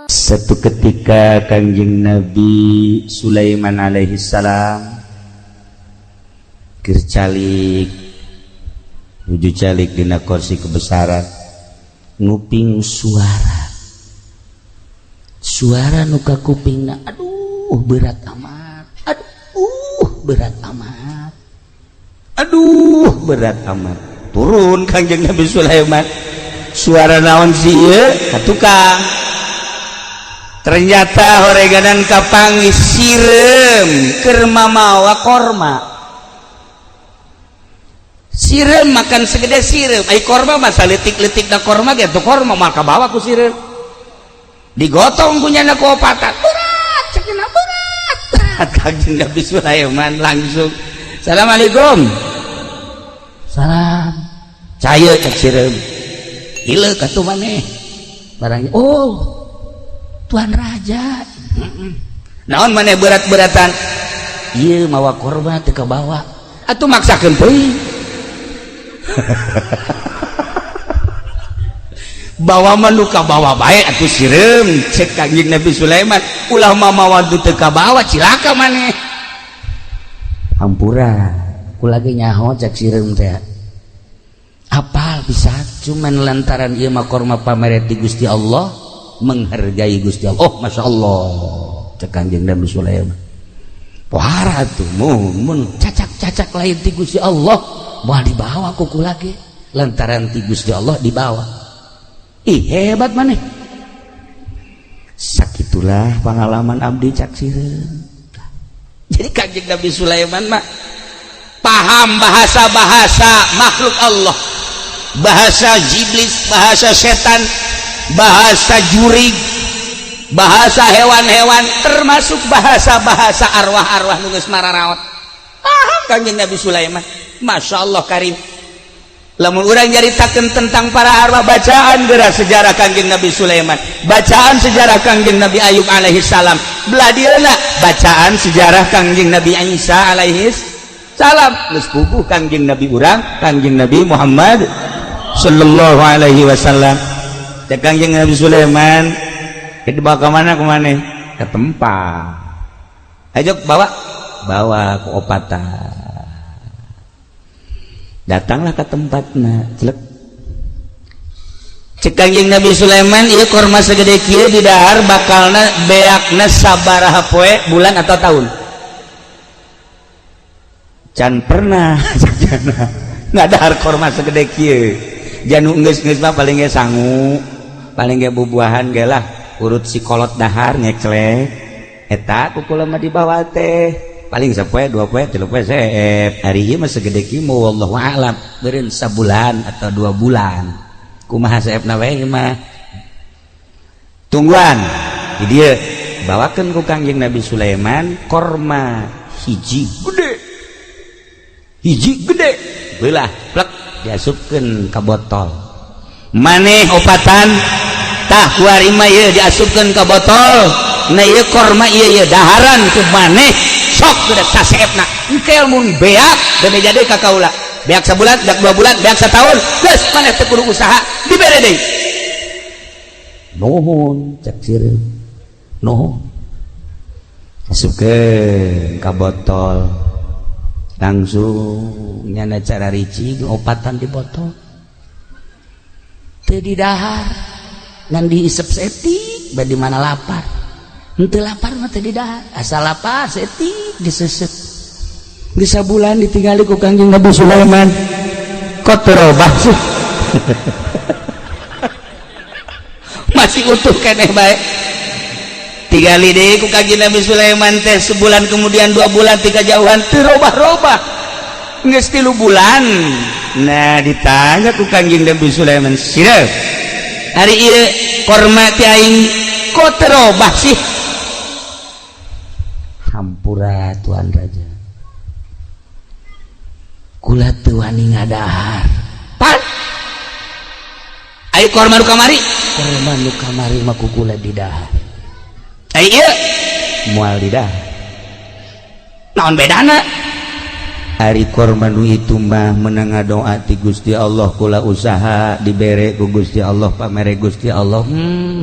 Satu ketika Kangjeng Nabi Sulaiman alaihi salam kercalik nuju calik dina kursi kebesaran nguping suara nu ka kupingna, aduh berat amat, turun Kangjeng Nabi Sulaiman, suara naon sih ieu ka tukang. Ternyata horeganan kapangis sirem keur mamawa korma. Sirem makan segede sirem, ai korma mah saletik-letik da korma ge tuh korma mah kabawa ku sirem. Digotong kunyana ku opatan. Berat, cenah berat. Kangjeng Nabi Sulaiman langsung, "Assalamualaikum." "Salam." "Caya cek sirem." "Ieu katuh maneh." Barangnya, "Oh, Tuan Raja." "Naon maneh berat-beratan?" "Ieu mawa korma teu kabawa." "Atuh maksakeun teuing." "Bawa mah nu kabawa bae atuh sirem," cek Kangjeng Nabi Sulaiman. "Ulah mamawa nu teu kabawa cilaka maneh." "Hampura, kula ge nyaho cek sirem teh." "Apal bisa, cuman lantaran ieu mah korma pamere ti Gusti Allah, menghargai Gusti Allah." "Oh, masya Allah," cek Kangjeng Nabi Sulaiman. "Pohara tuh mun cacak lain ti Gusti Allah mau dibawa kuku lagi lantaran ti Gusti Allah dibawa." "Ih, hebat maneh." Sakitulah pengalaman abdi cak sireun. Jadi Kangjeng Nabi Sulaiman mah paham bahasa-bahasa makhluk Allah, bahasa iblis, bahasa setan, bahasa jurig, bahasa hewan-hewan, termasuk bahasa-bahasa arwah-arwah nu geus mararaot. Paham Kangjeng Nabi Sulaiman. Masya Allah karim. Lamun urang nyaritakeun tentang para arwah, bacaan geura sejarah Kangjeng Nabi Sulaiman, bacaan sejarah Kangjeng Nabi Ayub alaihi salam, beladirna bacaan sejarah Kangjeng Nabi Isa alaihi salam, geus puguh Kangjeng Nabi urang Kangjeng Nabi Muhammad sallallahu alaihi wasallam. Cek Kangjeng Nabi Sulaiman, dibawa ke mana kemana? Ke tempat. Ayo bawa ke opatan. Datanglah ke tempatnya. Cek Kangjeng Nabi Sulaiman, ieu korma segede kieu di dahar bakalna beakna sabaraha poe, bulan atau tahun? Can pernah nggak dahar korma segede kieu. Janu geus-geus mah paling ge sangu, paling ge bubuahan ge lah urut si kolot dahar ngeklek eta kukula mah dibawa teh paling sapoe 2 poe 3 poe seep. Ari ieu mah segede kieu wallahu a'lam beureun sabulan atau 2 bulan kumaha seepna we mah tungguan. Di dieu bawakeun ku Kangjeng Nabi Sulaiman korma hiji gede beulah plek diasupkeun ka botol. Maneh opatan tah kuari mah ieu diasupkeun ka botol, na ieu korma ieu daharan ku maneh sok geus saseepna. Engkel mun beak gede jadi ka kaula. Beak sabulan, beak 2 bulan, beak setahun, geus maneh teu kudu usaha, dibere deui. Nuhun cek sireun. Nuhun. Asupkeun ka botol. Langsung nyana cara ricik opatan di botol. Teu di dahar ngan diisep setik badi mana lapar. Henteu lapar mah teu di dahar, asal lapar setik disesep. Geus sabulan ditinggali ku Kangjeng Nabi Sulaiman. Kok terobah sih? Masih utuh keneh bae. Tigali deui ku Kangjeng Nabi Sulaiman teh sebulan kemudian 2 bulan 3 jauhan teu robah-robah. Geus 3 bulan. Nah ditanya ku Kangjeng Nabi Sulaiman, "Sireuh, hari ieu korma ti aing kok teu robah sih?" "Hampura Tuan Raja, kula teu wani ngadahar." "Pan? Ayo korma nu kamari?" "Korma nu kamari mah ku kula didahar." "Ai ieu moal didahar." naon bedana hari korma nu itu mah menang doa ti Gusti Allah kula usaha dibere ku Gusti Allah pamere Gusti Allah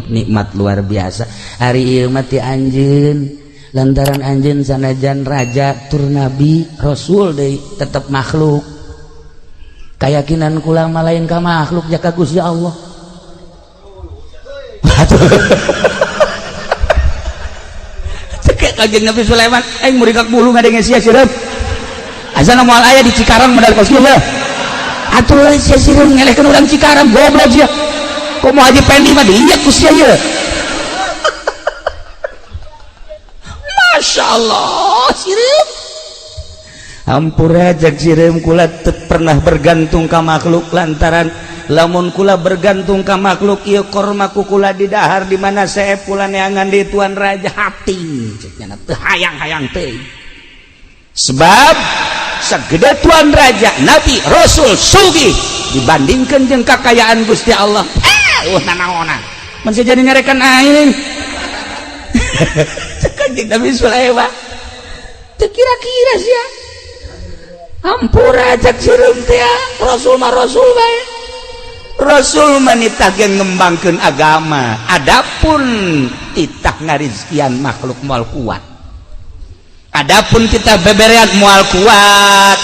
nikmat luar biasa hari ieu mah ti anjeun lantaran anjeun sanajan raja tur nabi rasul deui tetep makhluk kayakinan kula mah lain ka makhluk jaka Gusti Allah cekek Kanjeng Nabi Sulaiman aing murid kak bulu ngadenge sia sireup asana moal aya di Cikarang modal kos kieu atuh sia sireup ngelehkeun urang Cikarang goblok sia komo Haji Pendi mah diinjak ku sia ieu Masya Allah sireup hampura jak sireup kula teu pernah bergantung ka makhluk lantaran lamun kula bergantung ka makhluk ieu korma ku kula di dahar di mana sae pula neangan di tuan raja hati cekna teu hayang-hayang teuing sebab sagede tuan raja nabi rasul sugih dibandingkeun jeung kakayaan Gusti Allah nanaonan mun jadi nyarekan aing Kanjeng Nabi Sulaiman teu kira-kira sia hampura jak sireup teh rasul mah rasul bae rasul mah nitah ge ngembangkeun agama adapun titah ngarizkian makhluk moal kuat adapun kita beberean moal kuat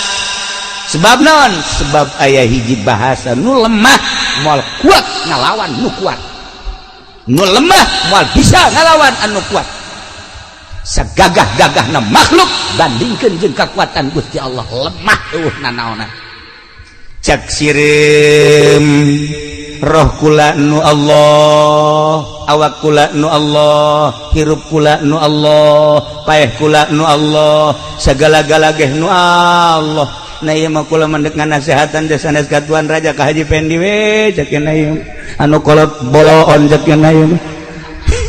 sebab naon sebab aya hiji bahasa nu lemah moal kuat ngalawan nu kuat nu lemah moal bisa ngalawan anu kuat sagagah-gagahna makhluk bandingkeun jeung kekuatan Gusti Allah lemah nanaonna cak sirem roh kula nu Allah awak kula nu Allah hirup kula nu Allah paeh kula nu Allah sagala-gala ge nu Allah na ieu mah kula mendek nganasehatan sanes ka tuan raja ka Haji Pendi we cek ieu anu kolot boloon cek ieu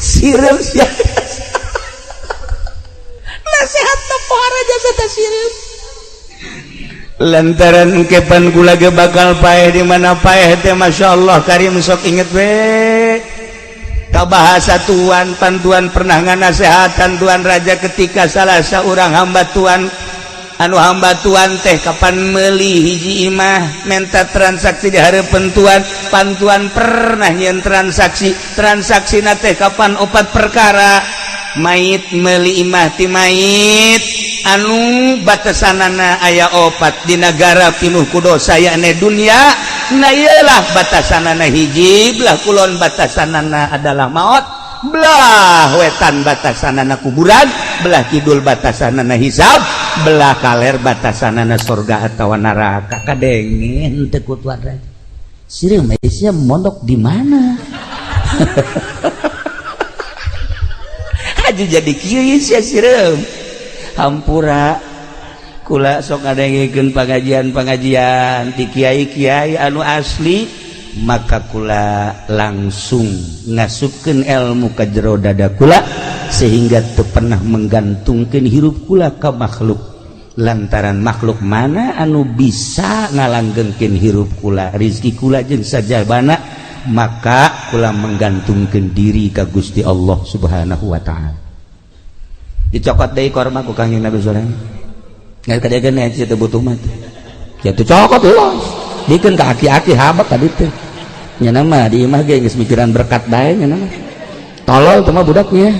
sirem sia nasihat poho raja sata sirem lantaran kepan kula ge bakal paeh di mana paeh teh masyaallah karim sok inget we ka bahasa tuan pantuan pernah nganasehatan tuan raja ketika salah saurang hamba tuan anu hamba tuan teh kapan meuli hiji imah menta transaksi di hareupeun tuan pantuan pernah nyeun transaksi na teh kapan 4 perkara mait meuli imah ti mait anu batasanana aya 4 di negara pinuh ku dosa yakni dunia na iyalah batasanana hiji belah kulon batasanana adalah maut belah wetan batasanana kuburan belah kidul batasanana hisab belah kaler batasanana surga atawa neraka kadengin teu ku tuan raja sireuh Malaysia mondok di mana aja jadi kieu sia sireuh hampura kula sok ngadengkeun pengajian ti kiai-kiai anu asli maka kula langsung ngasupkeun ilmu ka jero dada kula sehingga teu pernah menggantungkeun hirup kula ka makhluk lantaran makhluk mana anu bisa ngalanggengkeun hirup kula rezeki kula jeung sajabana maka kula menggantungkeun diri ka Gusti Allah Subhanahu wa taala dicokot deui korma ku Kanjeng Nabi Sulaiman ngan kadegeun nya teu butuh mah kitu cokot ulos dikeun ka aki-aki habak ka ditu nya mah di imah ge geus mikiran berkat bae nya mah tolol teh mah budaknya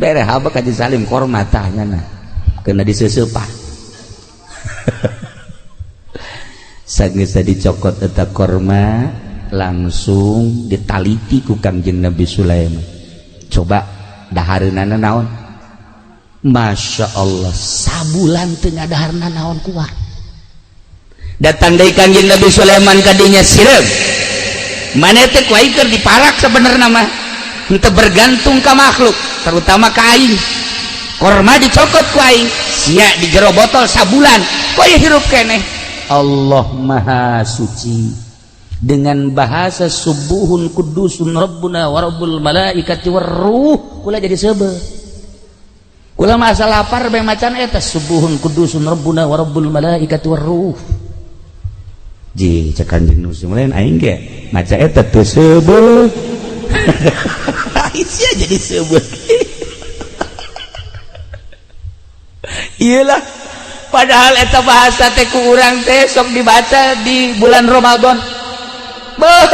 bere habak Haji Salim korma tah nya na keuna diseuseupan sageus dicokot eta korma langsung ditaliti ku Kanjeng Nabi Sulaiman coba dahareunana naon Masya Allah sabulan teu ngadaharna naon kuat datang deui Kanjeng Nabi Sulaiman ka dinya sireup maneh teh ku aing keur diparak sabenerna mah henteu bergantung ka makhluk terutama ka aing korma dicokot ku aing sia di jero botol sabulan kok ieu hirup keneh Allah Maha Suci dengan bahasa subuhun kudusun rabbuna wa rabbul malaikati warruh kula jadi seubeul kula masa lapar bae macan eta subuhun kudusun rabbuna wa rabbul malaikati warruh ji cek Kanjeng Nabi aing ge maca eta teu seubeul aing sia jadi seubeul iyalah padahal eta bahasa teh ku urang teh sok dibaca di bulan Ramadan.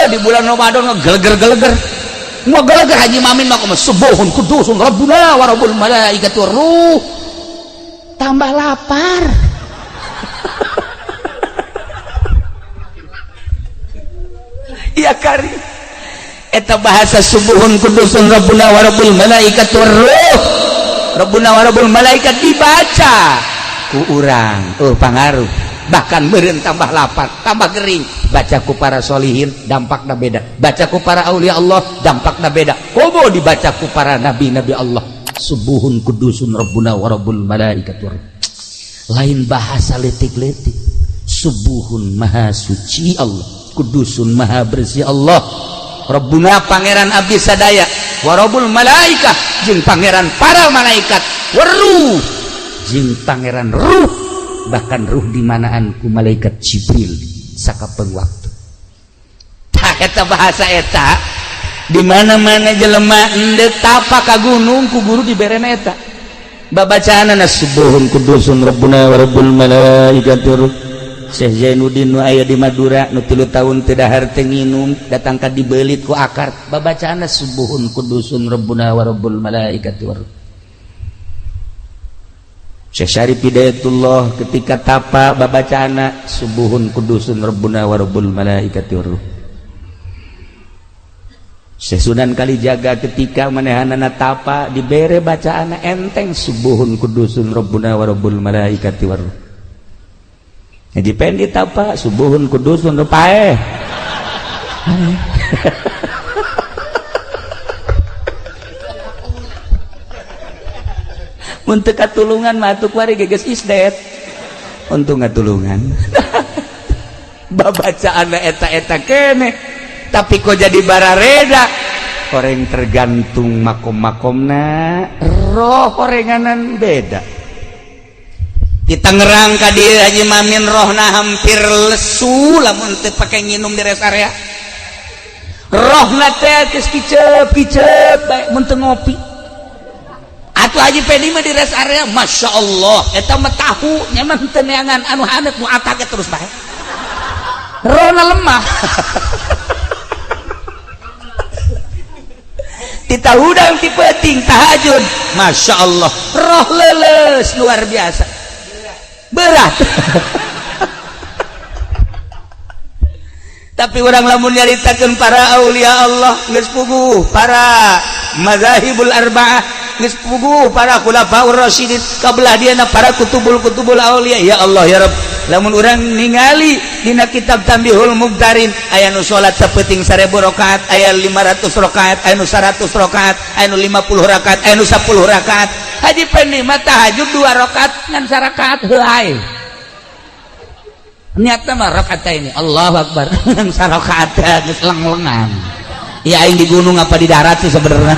Di bulan Ramadan ngegeleger Haji Mamin mah subuhun kudusun rabbuna wa rabbul malaikati waruh. Tambah lapar. Ya kari eta bahasa subuhun kudusun rabbuna wa rabbul malaikati waruh. Rabbuna wa rabbul malaikat dibaca ku urang pangaruh. Bahkan meureun tambah lapar, tambah gering. Baca ku para solihin dampakna beda. Baca ku para aulia Allah dampakna beda. Komo dibaca ku para nabi-nabi Allah. Subuhun kudusun rabbuna wa rabbul malaikati waruh. Lain bahasa letik-letik. Subuhun maha suci Allah, kudusun maha bersih Allah. Rabbuna pangeran abdi sadaya, wa rabbul malaikah jeung pangeran para malaikat, waruh jeung pangeran ruh, bahkan ruh di manaan ku malaikat Jibril sakapeung waktu. Tah eta bahasa eta di mana-mana jelema endeu tapa ka gunung ku guru diberena eta. Babacaanna subuhun kudusun rabbuna wa rabbul malaikati waruh. Syekh Zainuddin nu aya di Madura nu 3 tahun teu dahar teu nginum datang ka dibeulit ku akar babacaanna subuhun kudusun rabbuna wa rabbul malaikati waruh. Syekh Syarif Hidayatullah ketika tapa babacaanna subuhun kudusun rabbuna wa rabbul malaikati waruh. Syekh Sunan Kalijaga ketika manehanana tapa dibere bacaanna enteng subuhun kudusun rabbuna wa rabbul malaikati waruh. Jadi pendit apa subuhun kudusun rupae untuk katulungan matuk wari geges isdet untuk ngatulungan babacaan eta kene tapi kok jadi barareda koreng tergantung makom-makomna roh korenganan beda. Di Tangerang ka dieu Haji Mamin rohna hampir lesu lamun teu pake nginum di rest area. Rohna teh geus kicep bae mun teu ngopi. Atuh Haji Pedi mah di rest area masyaallah eta mah tahu nya mah teu neangan anu haneut nu atak terus bae. Rohna lemah. Di tahudang ti peuting tahajud masyaallah roh leuleus luar biasa. Berat. Tapi orang lamun nyaritakeun para aulia Allah geus puguh, para mazahibul arba'ah geus puguh, para khulafaur rasyidin kabelah diana para kutubul aulia. Ya Allah ya Rabb, lamun urang ningali dina kitab Tambihul Mugtarin aya nu salat sapeting 1000 rakaat, aya 500 rakaat, aya nu 100 rakaat, aya nu 50 rakaat, aya nu 10 rakaat. Haji Pendi mah tahajud 2 rakaat ngan 1 rakaat heulai. Niatna mah rakaat ini Allahu Akbar ngan 1 rakaat geus leng-lengan. Ya aing di gunung apa di darat sih sebenarnya.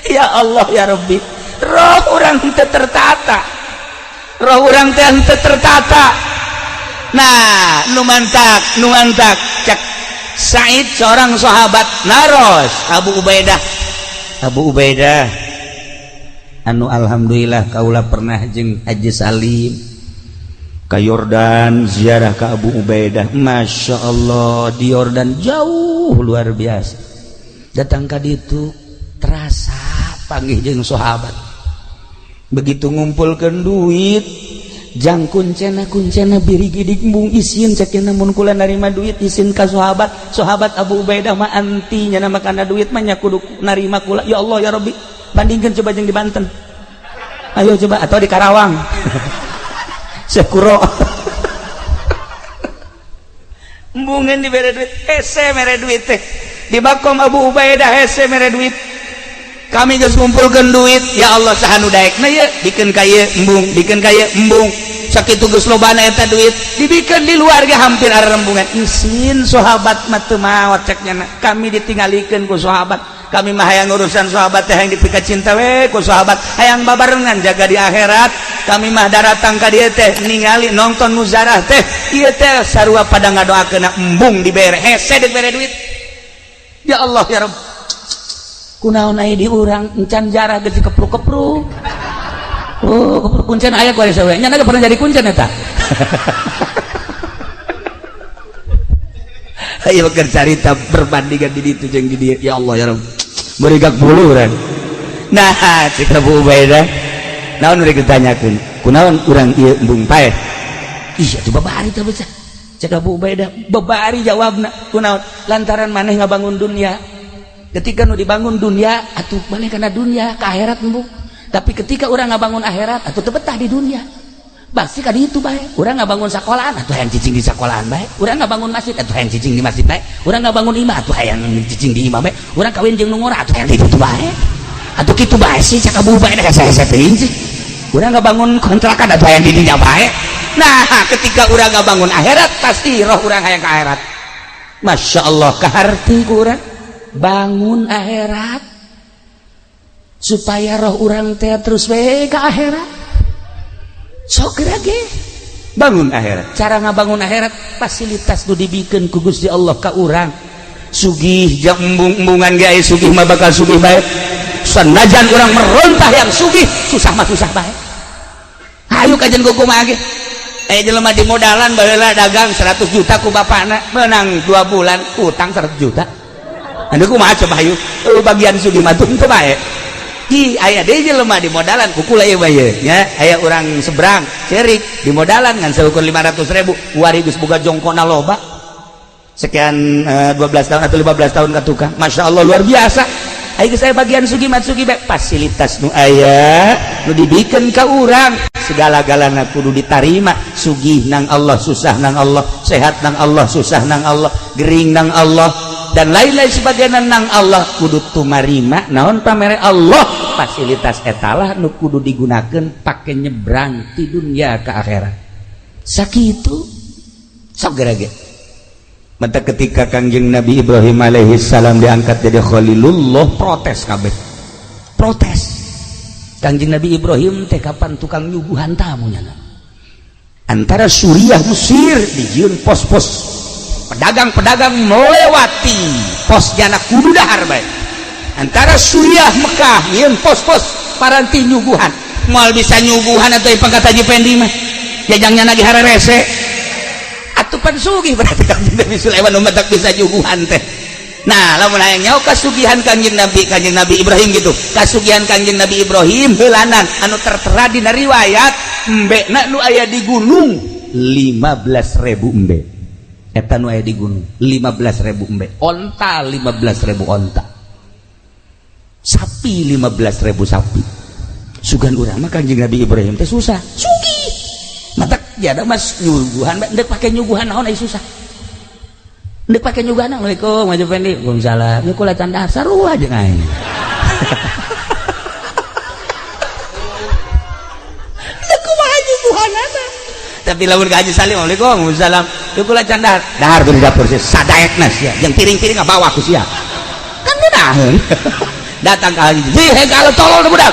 Ya Allah ya Rabbi, roh urang teu tertata. Roh urang teh teu tertata. Nah, nu mantak cek Said seorang sahabat naros Abu Ubaidah anu alhamdulillah kaula pernah jeung Haji Salim ka Yordan ziarah ka Abu Ubaidah. Masya Allah di Yordan jauh luar biasa. Datang ka ditu terasa panggih jeung sahabat. Begitu ngumpulkeun duit jang kuncena biri gidik embung isin cekina mun kula narima duit isin ka sahabat Abu Ubaidah mah anti nya nama kana duit mah nya kudu narima kula. Ya Allah ya Rabbi, bandingkeun coba jeung di Banten, ayo coba, atau di Karawang. Sekuro embungeun dibere duit hese mere duit teh di bakom Abu Ubaidah hese mere duit. Kami geus ngumpulkeun duit, ya Allah sahanu daekna ye bikeun ka ieu embung sakitu geus lobana eta duit dibikeun di luar ge hampir arerembungan. Isin sahabat mah teu maot ceknya kami ditinggalikeun ku sahabat. Kami mah hayang urusan sahabat teh hayang dipika cinta we ku sahabat, hayang babarengan jaga di akhirat. Kami mah daratang ka dieu teh ningali nonton muzarah teh ieu teh sarua pada ngadoakeun embung dibere hese dibere duit. Ya Allah ya Rabb, kunaon aya di urang encan jarah geus kepruk-kepruk. Oh, kepruk kuncen aya ku aya sawe. Nya pernah jadi kuncen eta. Ayo keur carita perbandingan di ditu jeung di dieu. Ya Allah ya Rabb. Beri gak buluran. Nah, cik Abu Ubaidah. Naon nu ditanyakeun? Kunaon urang ieu embung paeh? Ih, atuh babari teh beucah. Cik Abu Ubaidah, babari jawabna. Kunaon? Lantaran maneh ngabangun dunia. Ketika nu dibangun dunia, atuh maneh kana dunia ka akhirat embung. Tapi ketika orang ngabangun akhirat atuh teu betah di dunia. Pasti ka ditu bae. Urang ngabangun sekolahan atuh hayang cicing di sekolahan bae. Urang ngabangun masjid atuh hayang cicing di masjid bae. Urang ngabangun imah atuh hayang cicing di imah bae. Urang kawin jeung nu ngora atuh hayang di ditu bae. Atuh kitu bae sih cak Abu Ubaidah hese-hese teuing sih. Urang ngabangun kontrakan atuh hayang di dinya bae. Nah, ketika urang ngabangun akhirat pasti roh urang hayang ka akhirat. Masya Allah kaharti ku urang bangun akhirat supaya roh urang teh terus we ka akhirat. Sok ge bangun akhirat. Cara ngabangun akhirat fasilitas nu dibikeun ku Gusti Allah ka urang. Sugih jeung embung-embungan ge aya sugih mah bakal sugih bae. Sanajan urang merontah yang sugih, susah mah susah bae. Hayu kajen kumaha ge. Jelema di modalan baheula dagang 100 juta ku bapana, menang 2 bulan utang 100 juta. Anu kumaha coba hayu? Bagian sugih mah teu bae. Ki aya deui jelema di modalan kukula ieu bae nya aya urang seberang cerik di modalan ngan seukur 500.000 wari geus boga jongkona loba sekian 12 tahun atau 15 tahun ka tukang. Masya Allah luar biasa. Aya geus aya bagian sugih matsugi bae fasilitas nu aya nu dibikeun ka urang segala-galana kudu ditarima. Sugih nang Allah, susah nang Allah, sehat nang Allah, susah nang Allah, gering nang Allah dan lain-lain sebagainya nang Allah kudu tumarima. Naon pamere Allah fasilitas etalah nu kudu digunakeun pake nyebrang ti dunia ke akhirat. Sakitu sok gerage. Mata ketika Kangjeng Nabi Ibrahim alaihi salam diangkat jadi Khalilullah, protes kabeh. Protes. Kangjeng Nabi Ibrahim teh kapan tukang nyuguhan tamunya. Antara Suriah Mesir dijieun pos-pos pedagang-pedagang melewati pos jana kudu dahar bae. Antara Suriah Mekah nyieun pos-pos paranti nyuguhan. Moal bisa nyuguhan atau pangkat Haji Pendi mah jajangnya lagi harerese atuh pan sugih berarti Kanjeng Nabi Sulaiman umat bisa nyuguhan teh. Nah, lamun hayang nyaho kasugihan Kanjeng Nabi Ibrahim gitu. Kasugihan Kanjeng Nabi Ibrahim heulanan anu tertera dina riwayat embena nu aya di gunung 15.000 embe. Eta nu aya di gunung 15.000 embe. Onta 15.000 onta. Sapi 15.000 sapi. Sugan urang mah Kanjeng Nabi Ibrahim teh susah. Sugih. Mata jada mas nyuguhan ndek pake nyuguhan naon aya susah. Ndek pake nyuguhan Assalamualaikum Haji Pendi. Waalaikumsalam. Nya kula candahar sarua jeung aing. Ndek kumaha nyuguhan eta. Tapi lamun ka Haji Salim Waalaikumsalam. Nya kula candahar. Dahar di dapur sia sadaekna sia. Jeung piring-piring bawa ku sia. Kan ngeunaheun. Datang ke Haji. Heh kalau tolol budak.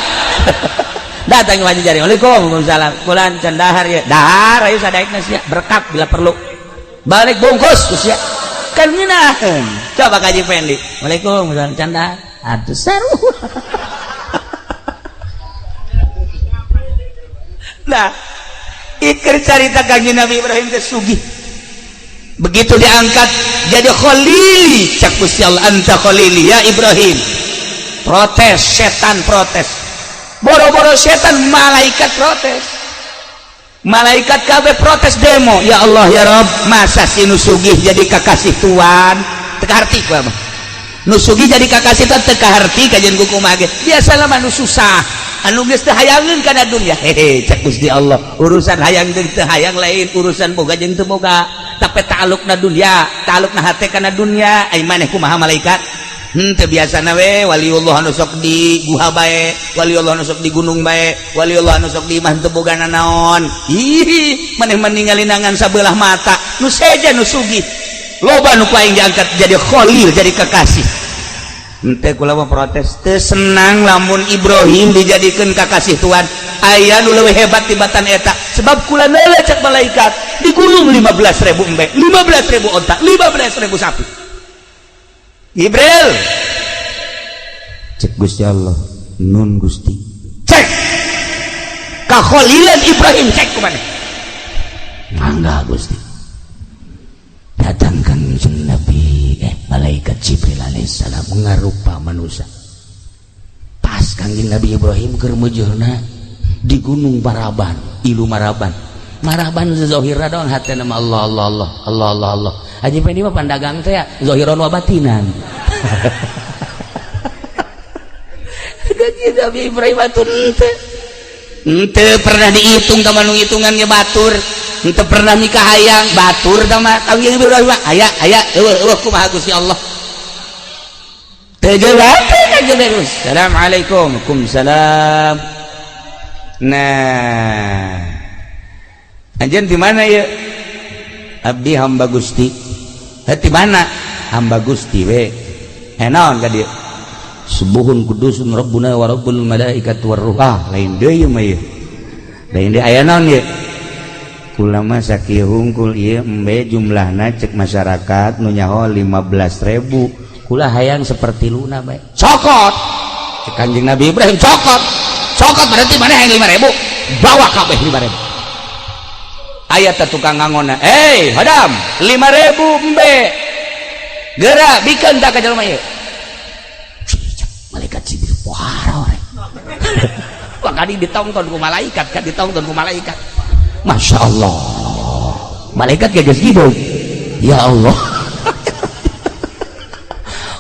Datang ke Haji Jari. Waalaikumsalam. Kula candahar ya. Dahar ayo sadaekna sia berkat bila perlu. Balik bungkus ku sia. Kan ngeunaheun. Coba ka Haji Pendi. Waalaikumsalam candahar. Atuh saru. Nah, ikir carita Kanjeng Nabi Ibrahim teh sugih. Begitu diangkat jadi khalili cak Gusti Allah, anta khalili ya Ibrahim. Protes, setan protes. Boro-boro setan malaikat protes. Malaikat kabeh protes demo. Ya Allah ya Rabb, masa si nu sugih jadi kakasih tuan? Teka harti ku mah. Nu sugih jadi kakasih tuan teka harti kajen ku kumaha ge. Biasalah mah nu susah. Anu geus teu hayangeun kana dunya. Hehe, cek Gusti Allah. Urusan hayang jeung teu hayang lain, urusan boga jeung teu boga. Tapi ta'alluqna dunya, ta'alluqna hate kana dunya. Ai maneh kumaha malaikat? Teu biasana we waliullah anu sok di guha bae, waliullah anu sok di gunung bae, waliullah anu sok di imah teu boga naon. Ih, maneh meningali nangan sabelah mata. Nu seja nu sugih. Loba nu paing diangkat jadi khalil, jadi kekasih. Ente kula mah protes teu senang lamun Ibrahim dijadikeun kakasih Tuhan. Aya nu leuwih hebat tibatan eta. Sebab kula neuleuh cek malaikat di gunung 15.000 embe, 15.000 onta, 15.000 sapi. Jibril cek Gusti Allah nun Gusti cek ka Khalilan Ibrahim cek kemana mangga Gusti datangkan Nabi malaikat Jibril alaihissalam ngarupa manusia pas kangjeng Nabi Ibrahim keur mujurna di gunung Maraban ilu Maraban zahirna doang hati nama Allah Allah Allah Allah Allah Allah aja ini mah pandagang teh ya zahiran wa batinan kangjeng Nabi Ibrahim atuh ente pernah dihitung sama nu hitungannya batur ente pernah nikah hayang batur sama kangjeng Ibrahim aya eueuh kumaha Gusti Allah teu jawab kangjeng Nabi Assalamualaikum Waalaikumsalam nah anjeun di mana ya abdi hamba Gusti di mana hamba Gusti we naon ka dieu subuhun kudusun rabbuna wa rabbul malaikati war ruh lain deui mah ieu lain deui aya naon ieu ulama sakieu hungkul ieu embe jumlahna cek masyarakat nu nyaho 15.000 kula hayang sepertiluna bae cokot cek Kanjeng Nabi Ibrahim cokot berarti mana yang 5.000 bawa kabeh 5.000 ayat tukang ngangona hadam 5.000 embe gerak bikin tak ke jelema ieu malaikat Jibril pohara we wah kadi ditonton ku malaikat Masya Allah malaikat geus gitu ya Allah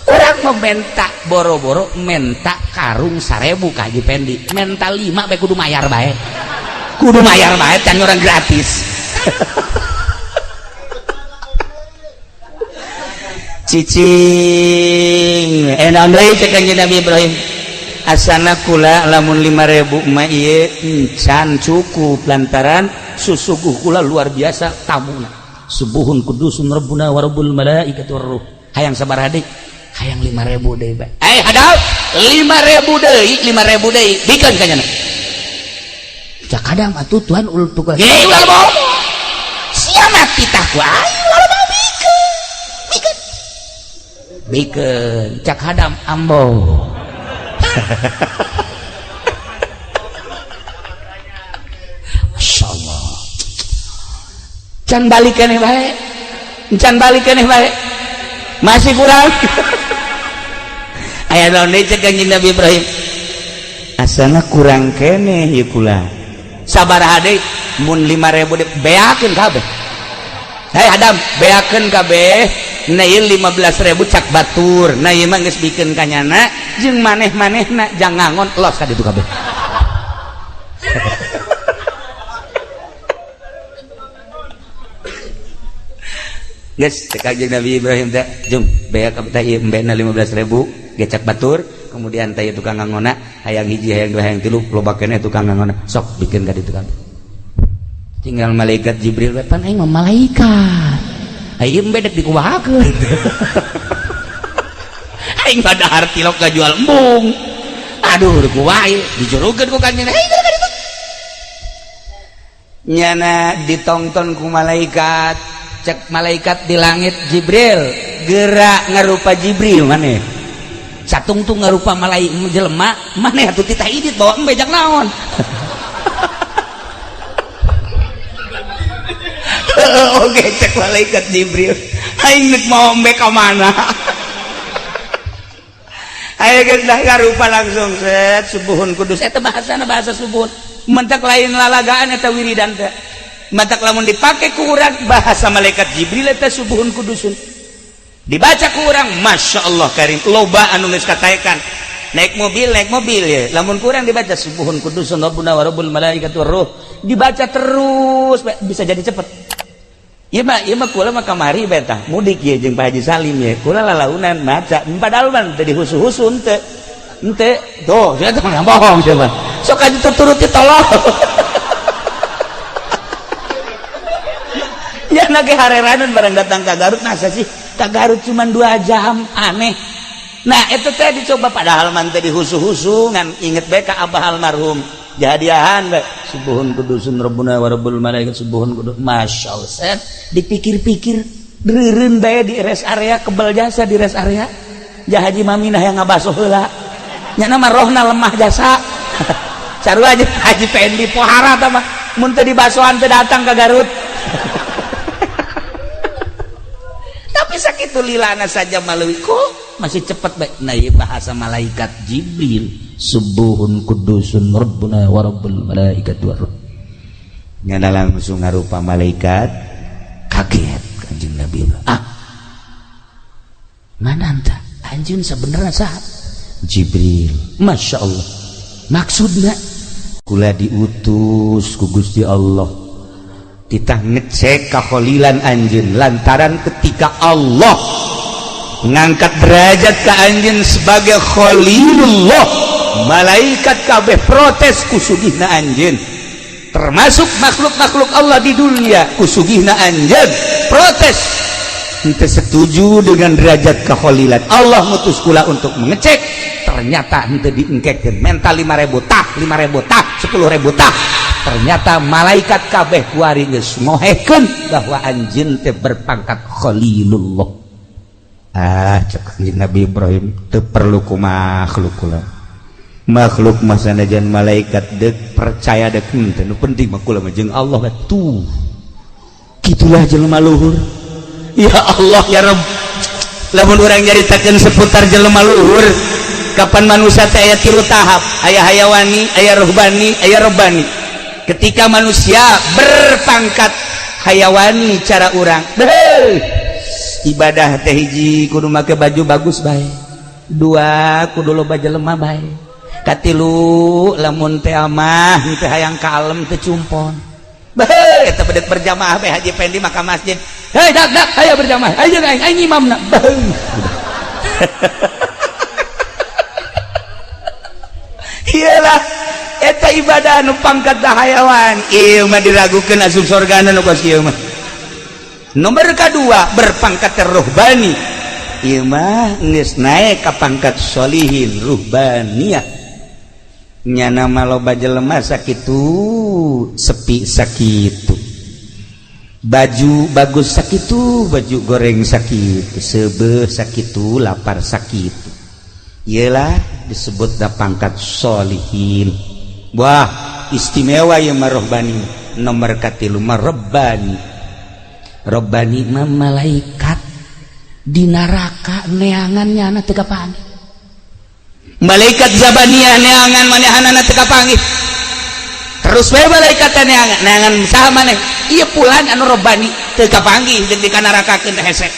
orang mementa boro-boro menta karung 1.000 ka Haji Pendi menta 5 bae kudu mayar bae can orang gratis cicing enak deui cek Kanjeng Nabi Ibrahim asana kula lamun 5.000 mah ieu encan cukup lantaran susuguh kula luar biasa tamuna subuhun kudusun rabbuna wa rabbul malaikati war ruh hayang sabaraha deui hayang 5.000 deui bae hadap 5.000 deui bikeun ka nya cak kadang atuh Tuhan ul tukang ulah mau siapa kita ku ayo ulah mau bikeun cak hadam ambo Masya Allah can balik keneh bae masih kurang aya naon deui cek Kanjeng Nabi Ibrahim asana kurang keneh ieu kula sabaraha deui mun 5.000 deui beakeun kabeh hadam beakeun kabeh na ieu 15.000 cak batur na ieu mah geus bikeun kanyana jeung maneh-manehna jang ngangon los ka ditu kabeh geus teh Kanjeng Nabi Ibrahim teh jung beak teh ieu embena 15.000 gecak batur kemudian teh tukang ngangona hayang hiji hayang dua hayang tilu loba keneh tukang ngangona sok bikeun ka ditu kabeh tinggal malaikat Jibril we pan aing mah malaikat aing embe dek dikuwahakeun aing mah dahar tilok ngajual embung aduh dikuwaha dijurukeun ku Kanjeng Nabi nyana ditonton ku malaikat cek malaikat di langit Jibril gerak ngarupa Jibril maneh satungtung ngarupa malaikat jelema maneh atuh titah idit bawa embe jak naon oke cek malaikat Jibril aing neuk mau embe ka mana aya geus dah ngarupa langsung set subuhun kudus eta bahasana bahasa subuhun mentak lain lalagaan eta wiridan teh mantak lamun dipake ku urang bahasa malaikat Jibril eta subuhun kudusun dibaca ku urang Masya Allah karim loba anu geus kataekan naik mobil ya lamun kurang dibaca subuhun kudusun rabbuna wa rabbul malaikati war ruh dibaca terus bisa jadi cepet ieu mah kula mah kamari bae tah mudik ye jeung Pak Haji Salim ye kula lalaunan maca padahal mah teu dihusu-husu ente tuh saya teh bohong coba sok aja turuti tolong ya nage hareranan barang datang ke Garut nasa sih ke Garut cuma 2 jam aneh nah itu teh dicoba padahal man teh dihusu-husu ngan inget bae ka abah almarhum jadiahan bae subuhun kudusun rabbuna wa rabbul malaikati subuhun kudus Masya Allah dipikir-pikir dreureun bae di rest area kebal jasa di rest area jah Haji Maminah yang ngabasoh heula nya nama rohna lemah jasa sarua aja Haji Pendi pohara tah mah mun teu di basoan teu datang ke Garut tapi sakitu lilana saja malawi kok masih cepat baik nah ieu bahasa malaikat Jibril subuhun kudusun rabbuna wa rabbul malaikati war ruh nya langsung ngarupa malaikat kaget Kanjeng Nabi mana anta anjeun sebenarnya saha Jibril Masya Allah maksudnya kula diutus ku Gusti Allah titah ngecek kakholilan anjeun lantaran ketika Allah ngangkat derajat ka anjeun sebagai khalilullah malaikat kabeh protes kusugihna anjeun termasuk makhluk-makhluk Allah di dunia kusugihna anjeun protes henteu setuju dengan derajat kakholilan Allah ngutus kula untuk mengecek ternyata henteu diengkekeun mental 5.000 tah 5.000 tah 10.000 tah ternyata malaikat kabeh kuari geus ngohekeun bahwa anjeun teh berpangkat khalilullah cek Nabi Ibrahim teu perlu ku makhluk kula makhluk mah sanajan malaikat deuk percaya deuk henteu nu penting mah kula mah jeung Allah tuh kitulah jelema luhur ya Allah ya Rabb lamun urang nyaritakeun seputar jelema luhur kapan manusia teh aya 3 tahap aya hayawani aya ruhbani aya robbani ketika manusia berpangkat hayawani cara urang ibadah teh hiji kudu make baju bagus bae 2 kudu loba jelema bae katilu lamun teh amah teh hayang kalem teh cumpon bae eta bedek berjamaah bae Haji Pendi maka masjid hei dak aya berjamaah ayo aing imamna iyalah eta ibadah nu pangkat hayawan ieu mah diragukeun asup sorgana nu kos ieu mah nomor kedua berpangkat ruhbani ieu mah geus naek ka pangkat sholihin ruhbaniyah nya nama loba jelema sakitu sepi sakitu baju bagus sakitu baju goreng sakitu seubeuh sakitu lapar sakitu iyalah disebut da pangkat sholihin wah istimewa ya marohbani nomor katilu marobbani robbani mah malaikat di neraka neangannya anak teu kapanggih malaikat zabaniyah neangan manehanana teu kapanggih terus bae malaikat neangan saha maneh ieu pulan anu robbani teu kapanggih jeung dikanarakakeun teh hese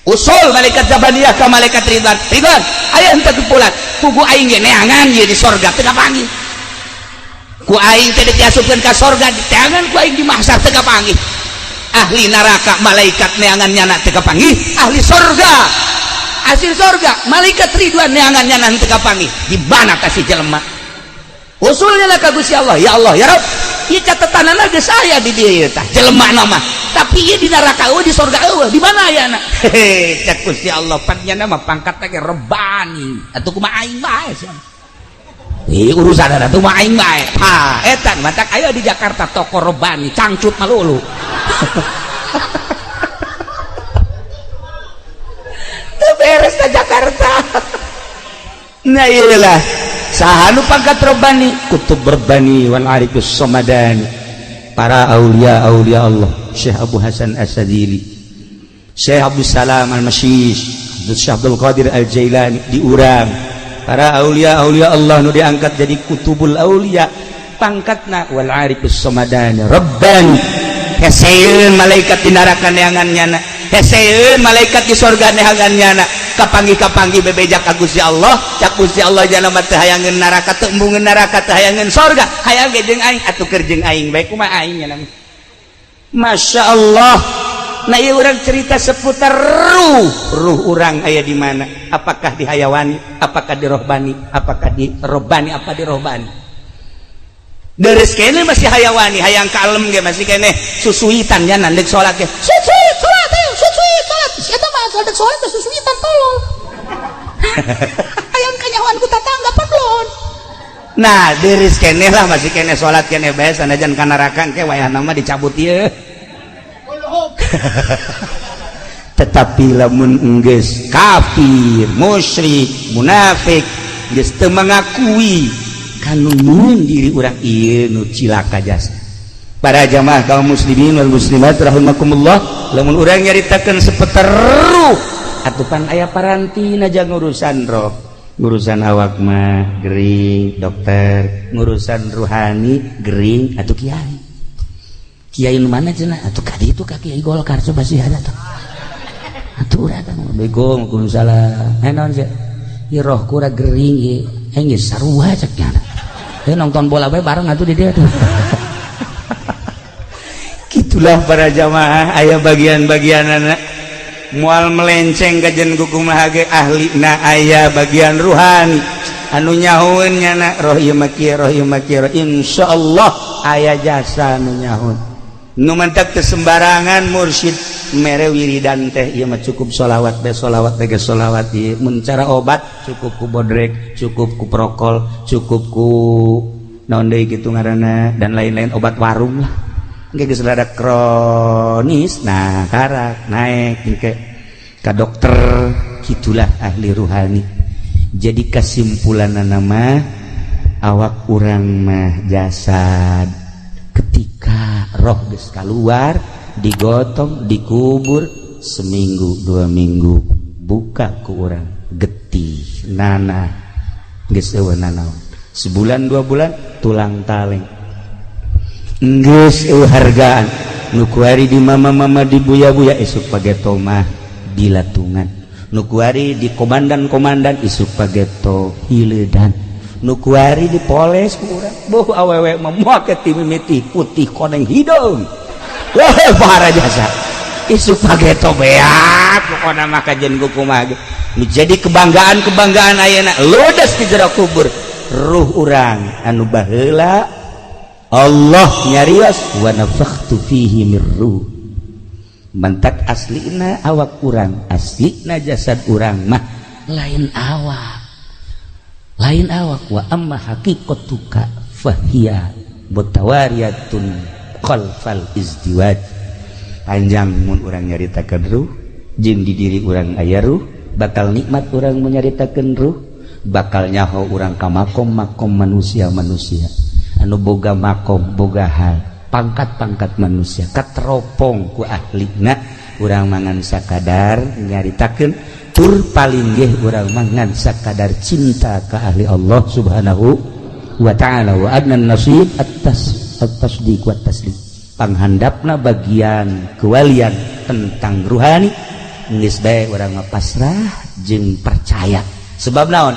usul malaikat zabaniyah ka malaikat ridwan aya henteu pulan pugu aing ge neangan ieu di sorga teu kapanggih ku aing teh diasupkeun ka sorga diteangan ku aing di mahsyar teu kapanggih ahli neraka malaikat neangannya teu kapanggih ahli sorga asli sorga malaikat ridwan neangannya teu kapanggih di mana kasih jelema usulnya lah ka Gusti Allah ya Allah ya Rabb ieu catatanana geus aya di dieu tah jelema mah tapi ieu di neraka eueuh di sorga eueuh di mana ayana cek Gusti Allah panjenengan mah pangkat teh rebani atuh kumaha aing bae urusan ada tuh mah aing bae ha eta matak aya di Jakarta toko rebani cangcut malulu teu beres ka Jakarta nah iyalah saha nu pangkat rebani kutub berbani wal arifus somadani para aulia Allah Syekh Abu Hasan As-Sadili Syekh Abdul Salam Al-Masyish Syekh Abdul Qadir Al-Jailani diurang para aulia Allah nu diangkat jadi kutubul aulia pangkatna wal arifus somadani rabbani heseun malaikat di neraka neangannyana heseun malaikat di sorga neangannyana kapanggih bebejak ka Gusti Allah cak Gusti Allah jalma teh hayangeun neraka teu embungeun neraka teh hayangeun sorga hayang ge jeung aing atuh keur jeung aing bae kumaha aing nya Masya Allah nah ieu urang cerita seputar ruh urang aya di mana apakah di hayawani apakah di rohbani apakah di robbani apa di rohbani deres kene masih hayawani hayang kalem ge masih kene susuitan nya nandek salat ge susuit salat eta mah nandek salat susuitan tolol hayang kanyawan ku tatangga pablon nah deres kene lah masih kene salat kene bae sanajan ka neraka ke wayahna mah dicabut ieu tetapi lamun enggeus kafir musyrik munafik geus teu mengakui kanu nyieun diri urang ieu nu cilaka jasa. Para jamaah kaum muslimin wal muslimat rahimakumullah, lamun urang nyaritakeun seputar ruh atupan aya parantina jang urusan roh, urusan awak mah gering dokter, urusan ruhani gering atuh kiai nu mana cenah atuh ka ditu ka kiai Golkar coba sih ada tuh atuh urang bego kudu salah naon sih ieu roh kura gering ieu geus sarua cek nya nonton bola bae bareng atuh di dieu tuh. Gitulah para jamaah aya bagian-bagian anak mual melenceng kajen kukumaha ge ahlina aya bagian ruhani anu nyahoeun nyana roh ieu mah kieu roh ieu mah kieu insyaallah aya jasa anu nyahoeun nu mantap teu sembarangan mursyid mere wiridan teh ieu mah cukup sholawat ge sholawat ieu mun cara obat cukup ku bodrek cukup ku prokol cukup ku naon deui kitu ngaranna dan lain-lain obat warung lah geus rada kronis nah karak naik ke ka dokter gitulah ahli ruhani. Jadi kesimpulanna mah awak urang mah jasad ketika roh geus kaluar digotong dikubur seminggu 2 minggu buka ku urang getih nana geus eueuh nanaon sebulan 2 bulan tulang taleng geus hargaan nu kuari di mama-mama di buya-buya isuk pageto mah dilatungan nu kuari di komandan-komandan isuk pageto hiledan nu kuari dipoles ku urang boh awewe mah moal ke timimiti putih koneng hidung wah para jasa isuk pageto beak pokona mah kajen kumaha ge nu jadi kebanggaan ayeuna ludes di jero kubur ruh urang anu baheula Allah nyarios wa nafakhtu fihi mir ruh mantak aslina awak urang aslina jasad urang mah lain awak wa amma haqiqatuka fahiya mutawariyatun khalfal izdiwaj panjang mun urang nyaritakeun ruh jeung di diri urang aya ruh bakal nikmat urang menyaritakeun ruh bakal nyaho urang ka makom manusia anu boga makom boga hal pangkat-pangkat manusia kateropong ku ahlina urang mangan sakadar nyaritakeun tur paling ge urang mangan sakadar cinta ka ahli Allah subhanahu wa ta'ala wa adnan nasib at-tasdiq wa taslim panghandapna bagian kewalian tentang ruhani geus bae urang pasrah jeung percaya sebab naon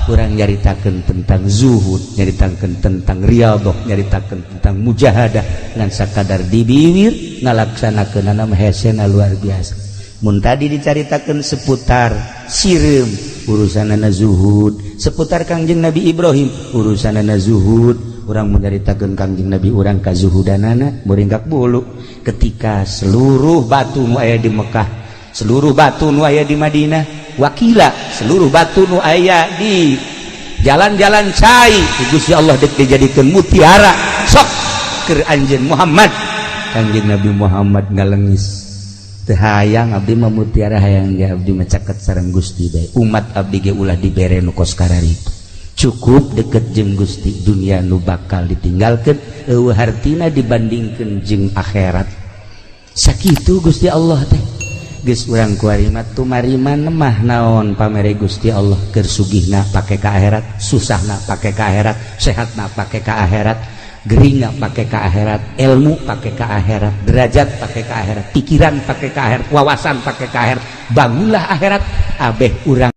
urang nyaritakeun tentang zuhud nyaritakeun tentang riyadhah nyaritakeun tentang mujahadah ngan sakadar di bibir ngalaksanakeunana mah hesena luar biasa mun tadi dicaritakeun seputar sireum urusanana zuhud seputar Kangjeng Nabi Ibrahim urusanana zuhud urang menceritakeun Kangjeng Nabi urang kazuhudanana muringgak bulu ketika seluruh batu nu aya di Mekah seluruh batu nu aya di Madinah wakila seluruh batu nu aya di jalan-jalan cai Gusti Allah dek dijadikeun mutiara sok keur anjeun Muhammad Kanjeng Nabi Muhammad ngalengis teu hayang abdi mah mutiara hayang ge abdi mah caket sareng Gusti bae umat abdi ge ulah dibere nu kos kararitu cukup deket jeung Gusti dunia nu bakal ditinggalkeun eueuh hartina dibandingkeun jeung akhirat sakitu Gusti Allah teh geus urang kuarima tumariman mah naon pamere Gusti Allah keur sugihna pake ka akhirat susahna pake ka akhirat sehatna pake ka akhirat geringna pake ka akhirat ilmu pake ka akhirat derajat pake ka akhirat pikiran pake ka akhirat wawasan pake ka akhirat bangunlah akhirat abeh urang